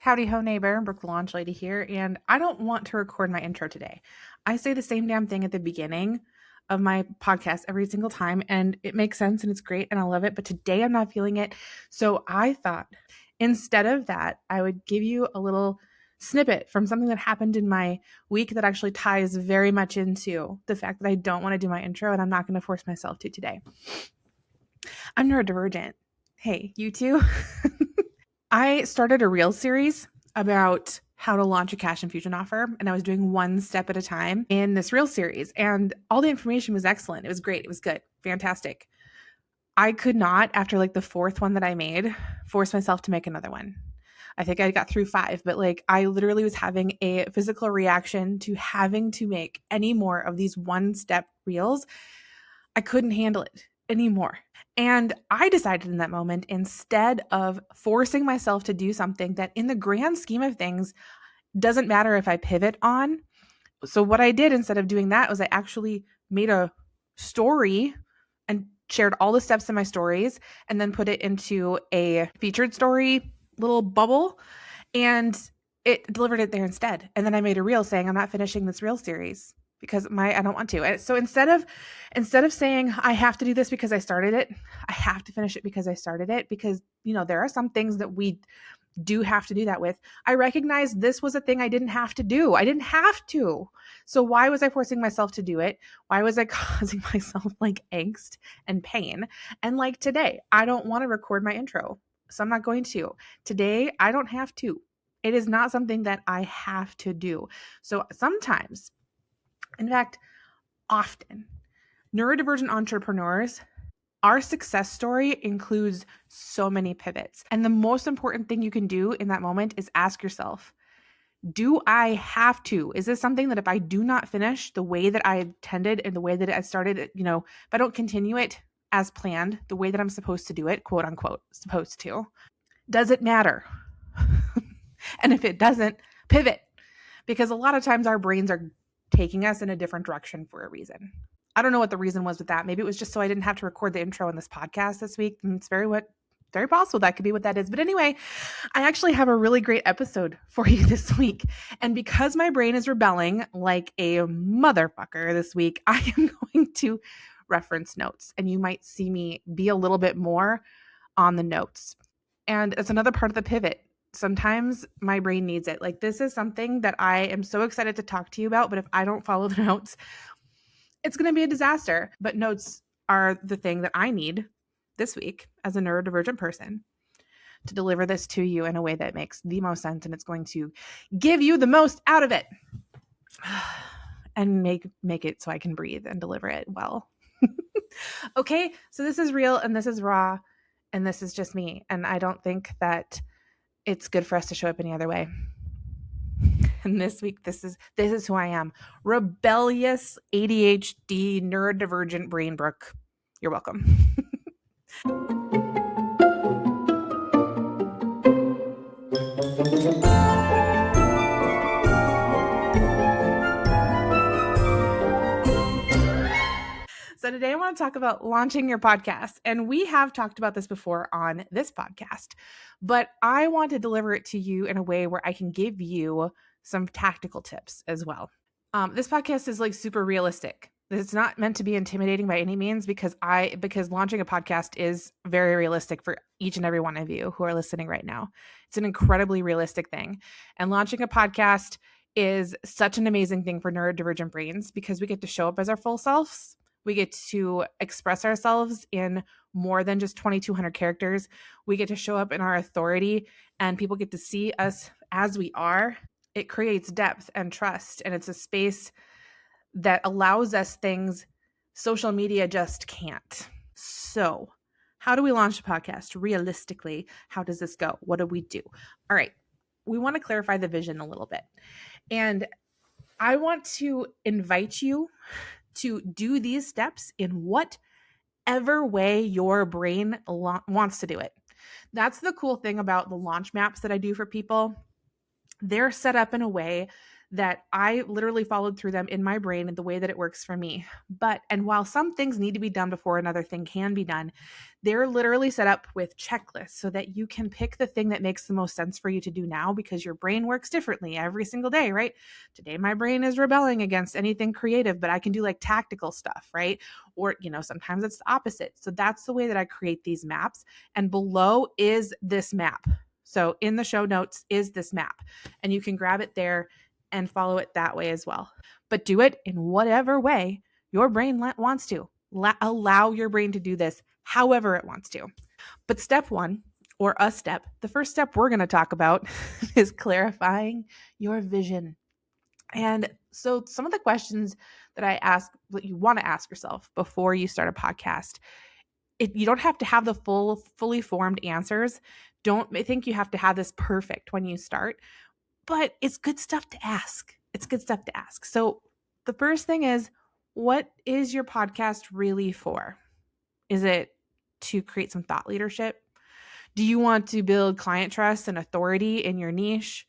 Howdy ho neighbor, Brooke the Launch Lady here, and I don't want to record my intro today. I say the same damn thing at the beginning of my podcast every single time, and it makes sense and it's great and I love it, but today I'm not feeling it. So I thought instead of that, I would give you a little snippet from something that happened in my week that actually ties very much into the fact that I don't want to do my intro and I'm not going to force myself to today. I'm neurodivergent. Hey, you too? I started a reel series about how to launch a cash infusion offer, and I was doing one step at a time in this reel series, and all the information was excellent. It was great. It was good. Fantastic. I could not, after like the fourth one that I made, force myself to make another one. I think I got through 5, but like I literally was having a physical reaction to having to make any more of these one-step reels. I couldn't handle it anymore. And I decided in that moment, instead of forcing myself to do something that in the grand scheme of things doesn't matter if I pivot on. So what I did instead of doing that was I actually made a story and shared all the steps in my stories and then put it into a featured story little bubble and it delivered it there instead. And then I made a reel saying, I'm not finishing this reel series because I don't want to. And so instead of saying I have to do this because I started it, I have to finish it because I started it, because there are some things that we do have to do that with. I recognize this was a thing I didn't have to do. I didn't have to. So why was I forcing myself to do it? Why was I causing myself like angst and pain? And like today, I don't want to record my intro. So I'm not going to. Today, I don't have to. It is not something that I have to do. So sometimes, in fact, often, neurodivergent entrepreneurs, our success story includes so many pivots. And the most important thing you can do in that moment is ask yourself, do I have to? Is this something that if I do not finish the way that I intended and the way that I started it, if I don't continue it as planned, the way that I'm supposed to do it, quote unquote, supposed to, does it matter? And if it doesn't, pivot. Because a lot of times our brains are taking us in a different direction for a reason. I don't know what the reason was with that. Maybe it was just so I didn't have to record the intro in this podcast this week. And it's very possible that could be what that is. But anyway, I actually have a really great episode for you this week. And because my brain is rebelling like a motherfucker this week, I am going to reference notes. And you might see me be a little bit more on the notes. And it's another part of the pivot. Sometimes my brain needs it. Like this is something that I am so excited to talk to you about. But if I don't follow the notes, it's going to be a disaster. But notes are the thing that I need this week as a neurodivergent person to deliver this to you in a way that makes the most sense, and it's going to give you the most out of it and make it so I can breathe and deliver it well. Okay, so this is real and this is raw and this is just me, and I don't think that it's good for us to show up any other way. And this week, this is who I am. Rebellious ADHD neurodivergent brain Brooke. You're welcome. So today I want to talk about launching your podcast. And we have talked about this before on this podcast, but I want to deliver it to you in a way where I can give you some tactical tips as well. This podcast is like super realistic. It's not meant to be intimidating by any means because launching a podcast is very realistic for each and every one of you who are listening right now. It's an incredibly realistic thing. And launching a podcast is such an amazing thing for neurodivergent brains because we get to show up as our full selves. We get to express ourselves in more than just 2,200 characters. We get to show up in our authority and people get to see us as we are. It creates depth and trust, and it's a space that allows us things social media just can't. So how do we launch a podcast realistically? How does this go? What do we do? All right. We want to clarify the vision a little bit. And I want to invite you to do these steps in whatever way your brain wants to do it. That's the cool thing about the launch maps that I do for people. They're set up in a way that I literally followed through them in my brain and the way that it works for me. And while some things need to be done before another thing can be done, they're literally set up with checklists so that you can pick the thing that makes the most sense for you to do now, because your brain works differently every single day, right? Today, my brain is rebelling against anything creative, but I can do like tactical stuff, right? Or, sometimes it's the opposite. So that's the way that I create these maps. And below is this map. So in the show notes is this map, and you can grab it there and follow it that way as well. But do it in whatever way your brain wants to. Allow your brain to do this however it wants to. But step one, or the first step we're going to talk about is clarifying your vision. And so some of the questions that I ask, that you want to ask yourself before you start a podcast, you don't have to have the fully formed answers. Don't think you have to have this perfect when you start, but it's good stuff to ask. It's good stuff to ask. So the first thing is, what is your podcast really for? Is it to create some thought leadership? Do you want to build client trust and authority in your niche?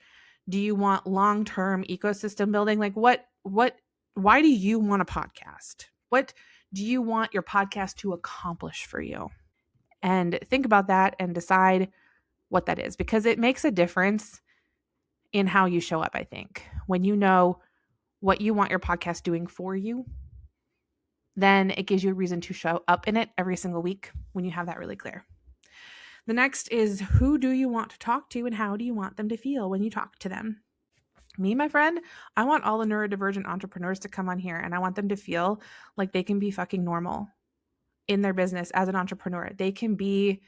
Do you want long-term ecosystem building? Like why do you want a podcast? What do you want your podcast to accomplish for you? And think about that and decide what that is, because it makes a difference in how you show up, I think. When you know what you want your podcast doing for you, then it gives you a reason to show up in it every single week when you have that really clear. The next is, who do you want to talk to and how do you want them to feel when you talk to them? Me, my friend, I want all the neurodivergent entrepreneurs to come on here, and I want them to feel like they can be fucking normal in their business as an entrepreneur. They can be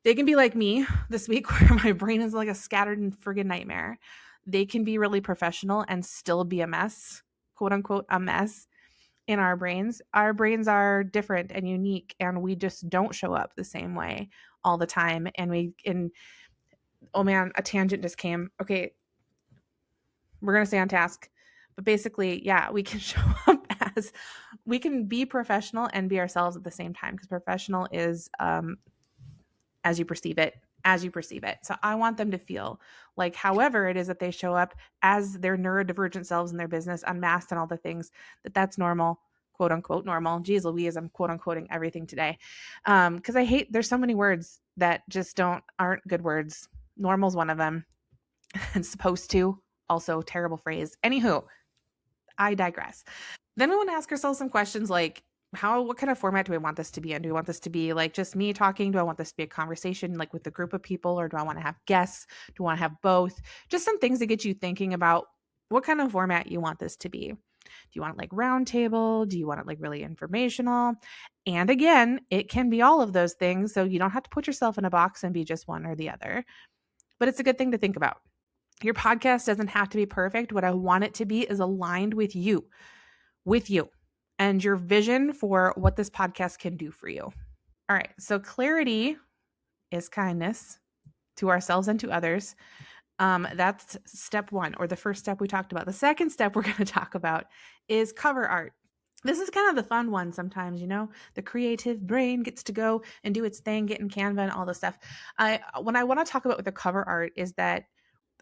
like me this week, where my brain is like a scattered and friggin' nightmare. They can be really professional and still be a mess, quote unquote, a mess in our brains. Our brains are different and unique, and we just don't show up the same way all the time. Oh man, a tangent just came. Okay, we're going to stay on task. But basically, yeah, we can show up we can be professional and be ourselves at the same time, because professional is as you perceive it. So I want them to feel like, however it is that they show up as their neurodivergent selves in their business, unmasked and all the things, that's normal, quote unquote normal. Geez Louise, I'm quote unquoting everything today. Because I hate, there's so many words that just aren't good words. Normal's one of them. And supposed to, also terrible phrase. Anywho, I digress. Then we want to ask ourselves some questions like, what kind of format do I want this to be in? Do I want this to be like just me talking? Do I want this to be a conversation like with a group of people, or do I want to have guests? Do I want to have both? Just some things to get you thinking about what kind of format you want this to be. Do you want it like round table? Do you want it like really informational? And again, it can be all of those things. So you don't have to put yourself in a box and be just one or the other. But it's a good thing to think about. Your podcast doesn't have to be perfect. What I want it to be is aligned with you and your vision for what this podcast can do for you. All right. So clarity is kindness to ourselves and to others. That's step one, or the first step we talked about. The second step we're going to talk about is cover art. This is kind of the fun one sometimes, the creative brain gets to go and do its thing, get in Canva and all this stuff. When I want to talk about with the cover art is that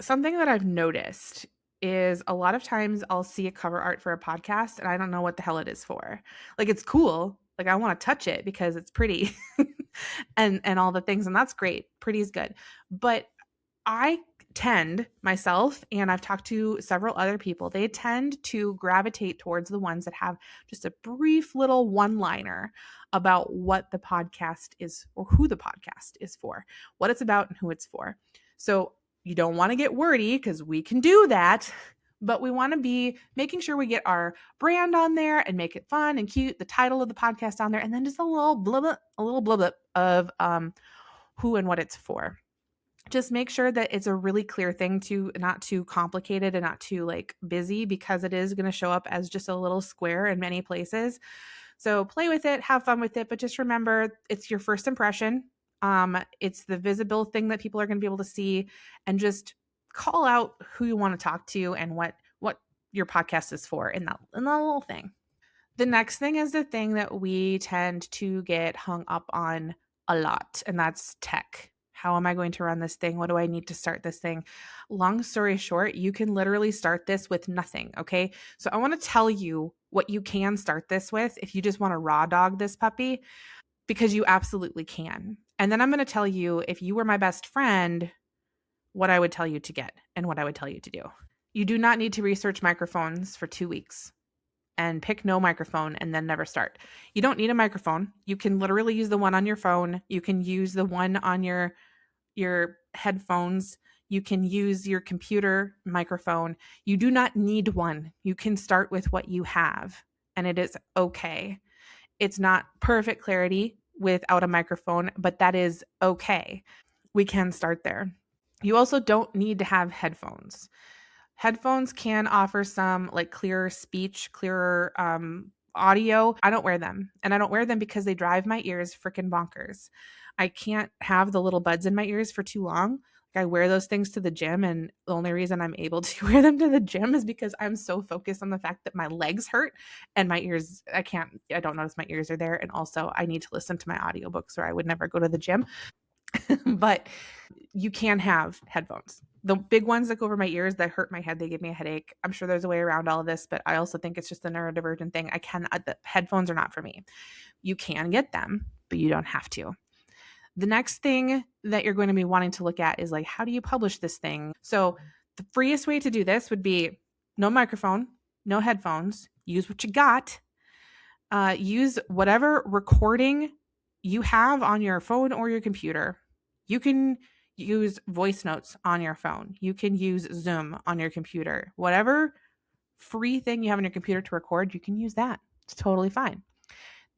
something that I've noticed is a lot of times I'll see a cover art for a podcast and I don't know what the hell it is for. Like, it's cool. Like, I want to touch it because it's pretty and all the things. And that's great. Pretty is good. But I tend myself, and I've talked to several other people, they tend to gravitate towards the ones that have just a brief little one-liner about what the podcast is, or who the podcast is for, what it's about and who it's for. So you don't want to get wordy, because we can do that, but we want to be making sure we get our brand on there and make it fun and cute, the title of the podcast on there, and then just a little blub of who and what it's for. Just make sure that it's a really clear thing, not too complicated and not too like busy, because it is going to show up as just a little square in many places. So play with it, have fun with it, but just remember, it's your first impression. It's the visible thing that people are going to be able to see, and just call out who you want to talk to and what your podcast is for in that little thing. The next thing is the thing that we tend to get hung up on a lot, and that's tech. How am I going to run this thing? What do I need to start this thing? Long story short, you can literally start this with nothing. Okay. So I want to tell you what you can start this with if you just want to raw dog this puppy, because you absolutely can. And then I'm going to tell you, if you were my best friend, what I would tell you to get and what I would tell you to do. You do not need to research microphones for 2 weeks and pick no microphone and then never start. You don't need a microphone. You can literally use the one on your phone. You can use the one on your headphones. You can use your computer microphone. You do not need one. You can start with what you have, and it is okay. It's not perfect clarity without a microphone, but that is okay. We can start there. You also don't need to have headphones. Headphones can offer some like clearer speech, clearer audio. I don't wear them. And I don't wear them because they drive my ears freaking bonkers. I can't have the little buds in my ears for too long. Like, I wear those things to the gym, and the only reason I'm able to wear them to the gym is because I'm so focused on the fact that my legs hurt and my ears, I don't notice my ears are there. And also I need to listen to my audiobooks or I would never go to the gym. But you can have headphones. The big ones that go over my ears that hurt my head, they give me a headache. I'm sure there's a way around all of this, but I also think it's just a neurodivergent thing. The headphones are not for me. You can get them, but you don't have to. The next thing that you're going to be wanting to look at is like, how do you publish this thing? So the freest way to do this would be no microphone, no headphones, use what you got. Use whatever recording you have on your phone or your computer. You can use voice notes on your phone. You can use Zoom on your computer. Whatever free thing you have on your computer to record, you can use that. It's totally fine.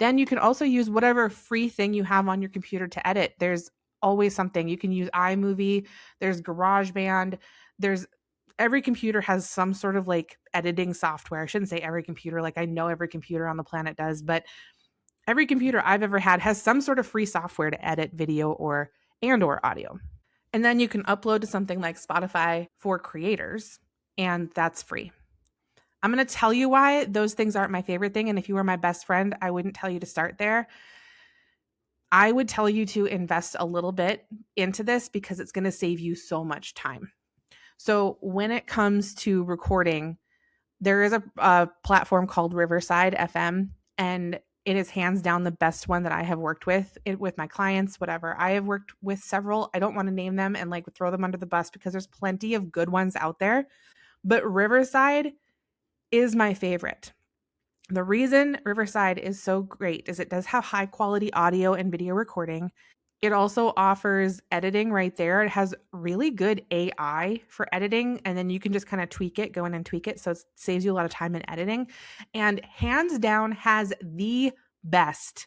Then you can also use whatever free thing you have on your computer to edit. There's always something. You can use iMovie, there's GarageBand, every computer has some sort of like editing software. I shouldn't say every computer, like I know every computer on the planet does, but every computer I've ever had has some sort of free software to edit video or audio. And then you can upload to something like Spotify for creators, and that's free. I'm going to tell you why those things aren't my favorite thing. And if you were my best friend, I wouldn't tell you to start there. I would tell you to invest a little bit into this because it's going to save you so much time. So when it comes to recording, there is a platform called Riverside FM, and it is hands down the best one that I have worked with my clients, whatever. I have worked with several. I don't want to name them and like throw them under the bus because there's plenty of good ones out there. But Riverside is my favorite. The reason Riverside is so great is it does have high quality audio and video recording. It also offers editing right there. It has really good AI for editing, and then you can just kind of go in and tweak it. So it saves you a lot of time in editing, and hands down has the best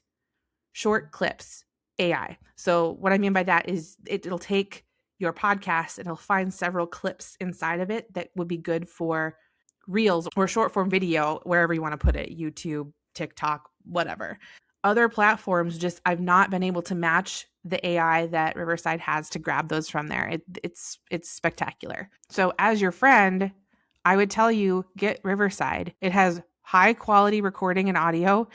short clips AI. So what I mean by that is it'll take your podcast and it'll find several clips inside of it that would be good for reels or short form video, wherever you want to put it, YouTube, TikTok, whatever. Other platforms, I've not been able to match the AI that Riverside has to grab those from there. It's spectacular. So as your friend, I would tell you, get Riverside. It has high quality recording and audio.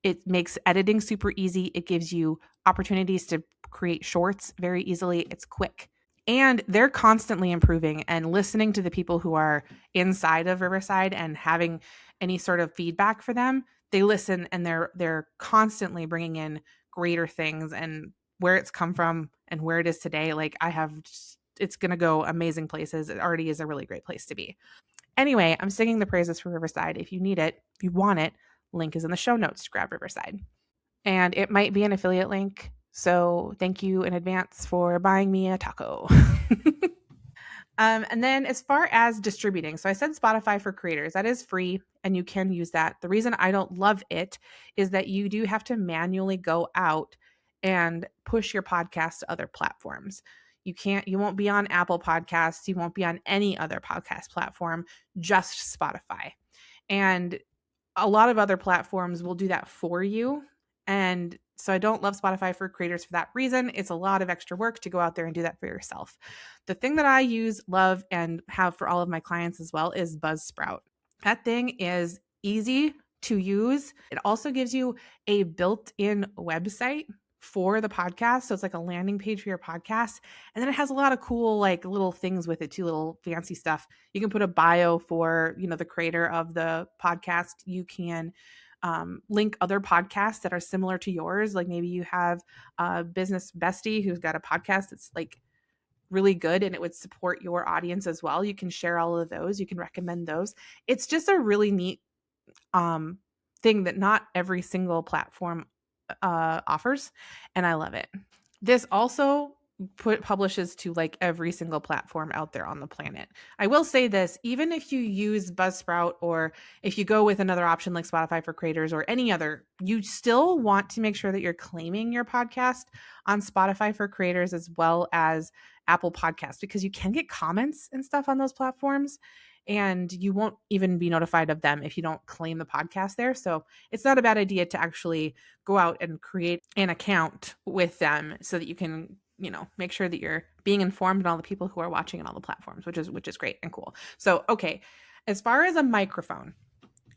It makes editing super easy. It gives you opportunities to create shorts very easily. It's quick. And they're constantly improving, and listening to the people who are inside of Riverside and having any sort of feedback for them, they listen and they're constantly bringing in greater things and where it's come from and where it is today. Like it's going to go amazing places. It already is a really great place to be. Anyway, I'm singing the praises for Riverside. If you need it, if you want it, link is in the show notes to grab Riverside. And it might be an affiliate link. So thank you in advance for buying me a taco. And then as far as distributing, so I said Spotify for creators, that is free and you can use that. The reason I don't love it is that you do have to manually go out and push your podcast to other platforms. You won't be on Apple Podcasts. You won't be on any other podcast platform, just Spotify. And a lot of other platforms will do that for you. And so I don't love Spotify for creators for that reason. It's a lot of extra work to go out there and do that for yourself. The thing that I use, love, and have for all of my clients as well is Buzzsprout. That thing is easy to use. It also gives you a built-in website for the podcast. So it's like a landing page for your podcast. And then it has a lot of cool, like little things with it too, little fancy stuff. You can put a bio for, the creator of the podcast. You can link other podcasts that are similar to yours. Like maybe you have a business bestie who's got a podcast that's like really good and it would support your audience as well. You can share all of those. You can recommend those. It's just a really neat thing that not every single platform offers, and I love it. This also publishes to like every single platform out there on the planet. I will say this, even if you use Buzzsprout or if you go with another option like Spotify for creators or any other, you still want to make sure that you're claiming your podcast on Spotify for creators as well as Apple Podcasts, because you can get comments and stuff on those platforms and you won't even be notified of them if you don't claim the podcast there. So it's not a bad idea to actually go out and create an account with them so that you can, make sure that you're being informed on all the people who are watching on all the platforms, which is great and cool. So, okay. As far as a microphone,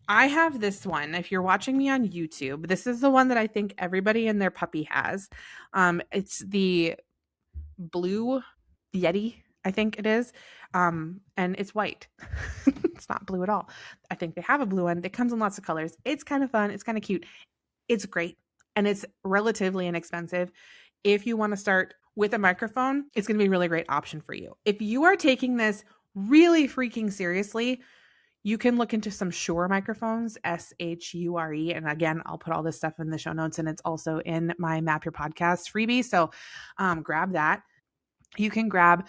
I have this one. If you're watching me on YouTube, this is the one that I think everybody and their puppy has. It's the Blue Yeti, I think it is. And it's white. It's not blue at all. I think they have a blue one. It comes in lots of colors. It's kind of fun. It's kind of cute. It's great. And it's relatively inexpensive. If you want to start with a microphone, it's going to be a really great option for you. If you are taking this really freaking seriously, you can look into some Shure microphones, Shure. And again, I'll put all this stuff in the show notes and it's also in my Map Your Podcast freebie. So grab that. You can grab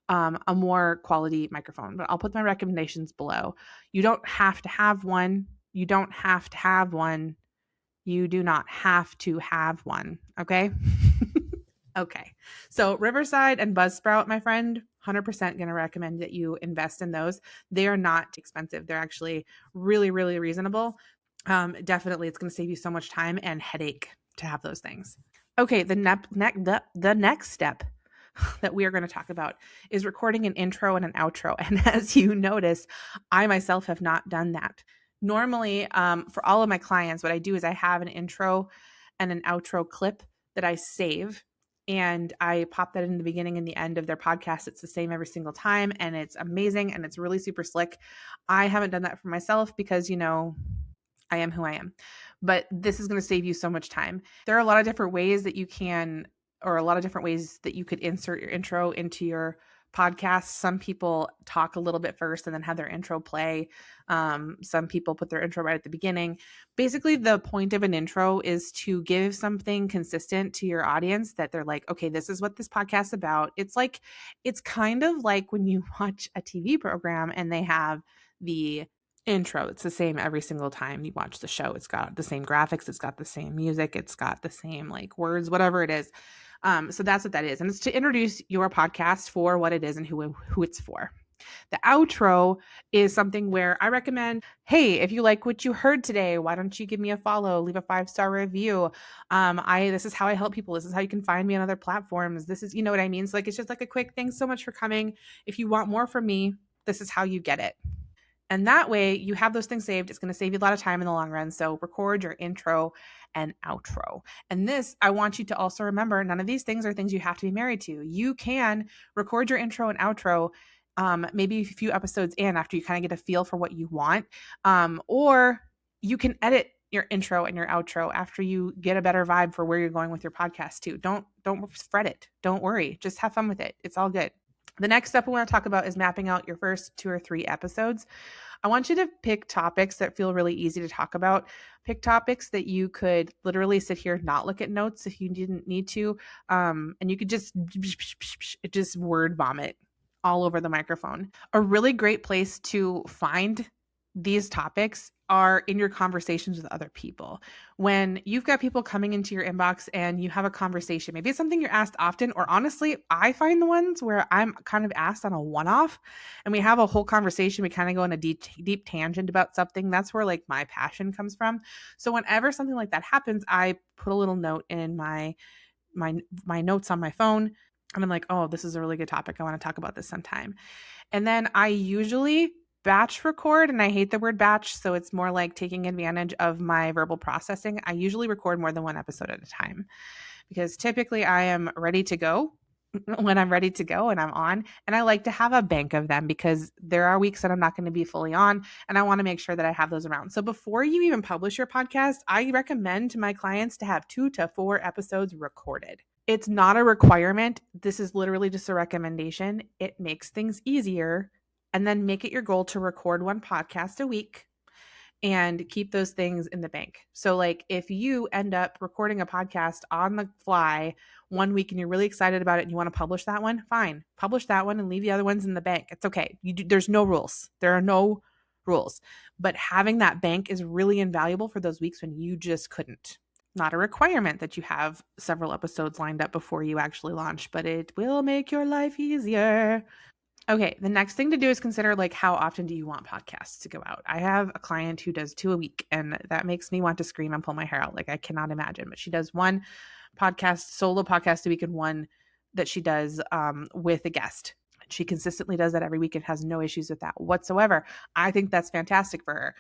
a more quality microphone, but I'll put my recommendations below. You don't have to have one. You don't have to have one. You do not have to have one. Okay. Okay. So Riverside and Buzzsprout, my friend, 100% going to recommend that you invest in those. They are not expensive. They're actually really, really reasonable. Definitely, it's going to save you so much time and headache to have those things. Okay. The next step that we are going to talk about is recording an intro and an outro. And as you notice, I myself have not done that. Normally, for all of my clients, what I do is I have an intro and an outro clip that I save and I pop that in the beginning and the end of their podcast. It's the same every single time and it's amazing and it's really super slick. I haven't done that for myself because, I am who I am, but this is going to save you so much time. There are a lot of different ways that you can, or a lot of different ways that you could insert your intro into your podcast. Some people talk a little bit first and then have their intro play. Some people put their intro right at the beginning. Basically, the point of an intro is to give something consistent to your audience that they're like, okay, this is what this podcast is about. It's kind of like when you watch a TV program and they have the intro. It's the same every single time you watch the show. It's got the same graphics. It's got the same music. It's got the same like words, whatever it is. So that's what that is. And it's to introduce your podcast for what it is and who it's for. The outro is something where I recommend, hey, if you like what you heard today, why don't you give me a follow, leave a 5-star review. This is how I help people. This is how you can find me on other platforms. This is, you know what I mean? So like, it's just like a quick, thanks so much for coming. If you want more from me, this is how you get it. And that way you have those things saved. It's going to save you a lot of time in the long run. So record your intro and outro. And this, I want you to also remember, none of these things are things you have to be married to. You can record your intro and outro maybe a few episodes in after you kind of get a feel for what you want. Or you can edit your intro and your outro after you get a better vibe for where you're going with your podcast too. Don't fret it. Don't worry. Just have fun with it. It's all good. The next step we want to talk about is mapping out your first 2 or 3 episodes. I want you to pick topics that feel really easy to talk about. Pick topics that you could literally sit here, not look at notes if you didn't need to. And you could just word vomit all over the microphone. A really great place to find these topics are in your conversations with other people. When you've got people coming into your inbox and you have a conversation, maybe it's something you're asked often, or honestly, I find the ones where I'm kind of asked on a one-off and we have a whole conversation. We kind of go in a deep tangent about something. That's where like my passion comes from. So whenever something like that happens, I put a little note in my notes on my phone. And I'm like, oh, this is a really good topic. I want to talk about this sometime. And then I usually batch record, and I hate the word batch, so it's more like taking advantage of my verbal processing. I usually record more than 1 episode at a time because typically I am ready to go when I'm ready to go and I'm on. And I like to have a bank of them because there are weeks that I'm not going to be fully on and I want to make sure that I have those around. So before you even publish your podcast, I recommend to my clients to have 2 to 4 episodes recorded. It's not a requirement. This is literally just a recommendation. It makes things easier. And then make it your goal to record 1 podcast a week and keep those things in the bank. So like if you end up recording a podcast on the fly one week and you're really excited about it and you want to publish that one, fine. Publish that one and leave the other ones in the bank. It's okay. There's no rules. There are no rules. But having that bank is really invaluable for those weeks when you just couldn't. Not a requirement that you have several episodes lined up before you actually launch, but it will make your life easier. Okay, the next thing to do is consider like how often do you want podcasts to go out? I have a client who does 2 a week and that makes me want to scream and pull my hair out. Like I cannot imagine, but she does 1 podcast, solo podcast a week and 1 that she does with a guest. She consistently does that every week and has no issues with that whatsoever. I think that's fantastic for her.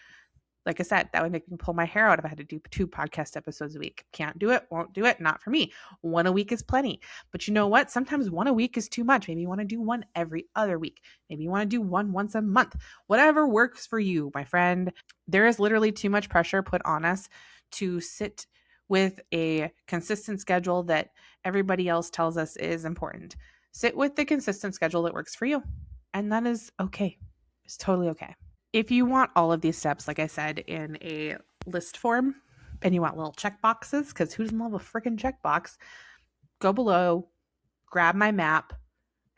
Like I said, that would make me pull my hair out if I had to do 2 podcast episodes a week. Can't do it, won't do it, not for me. 1 a week is plenty. But you know what? Sometimes 1 a week is too much. Maybe you want to do 1 every other week. Maybe you want to do 1 once a month. Whatever works for you, my friend. There is literally too much pressure put on us to sit with a consistent schedule that everybody else tells us is important. Sit with the consistent schedule that works for you. And that is okay. It's totally okay. If you want all of these steps, like I said, in a list form, and you want little check boxes, because who doesn't love a freaking checkbox? Go below, grab my map,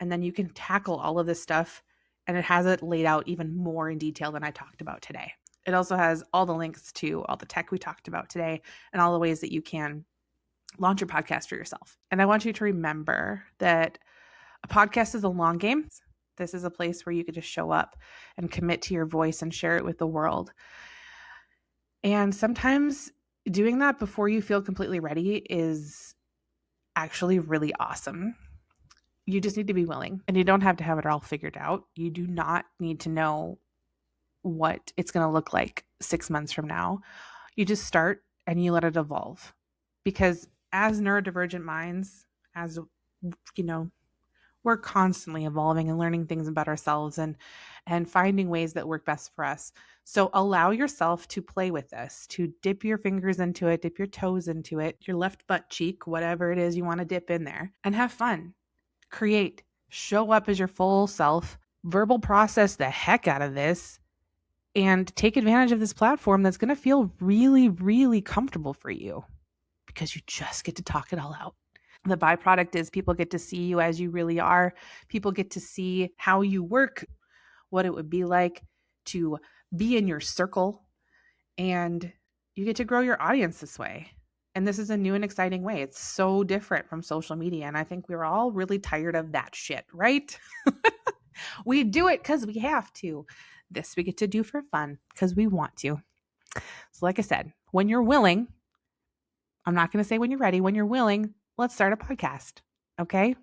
and then you can tackle all of this stuff. And it has it laid out even more in detail than I talked about today. It also has all the links to all the tech we talked about today and all the ways that you can launch your podcast for yourself. And I want you to remember that a podcast is a long game. This is a place where you can just show up and commit to your voice and share it with the world. And sometimes doing that before you feel completely ready is actually really awesome. You just need to be willing, and you don't have to have it all figured out. You do not need to know what it's going to look like 6 months from now. You just start and you let it evolve, because as neurodivergent minds, as you know, we're constantly evolving and learning things about ourselves and finding ways that work best for us. So allow yourself to play with this, to dip your fingers into it, dip your toes into it, your left butt cheek, whatever it is you want to dip in there, and have fun. Create, show up as your full self, verbal process the heck out of this, and take advantage of this platform that's going to feel really, really comfortable for you because you just get to talk it all out. The byproduct is people get to see you as you really are. People get to see how you work, what it would be like to be in your circle, and you get to grow your audience this way. And this is a new and exciting way. It's so different from social media. And I think we're all really tired of that shit, right? We do it because we have to. This we get to do for fun because we want to. So like I said, when you're willing, I'm not going to say when you're ready, when you're willing, let's start a podcast, okay?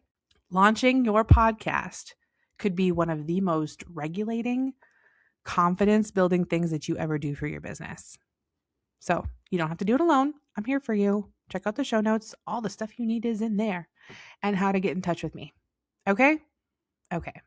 Launching your podcast could be one of the most regulating, confidence-building things that you ever do for your business. So you don't have to do it alone. I'm here for you. Check out the show notes. All the stuff you need is in there, and how to get in touch with me. Okay? Okay.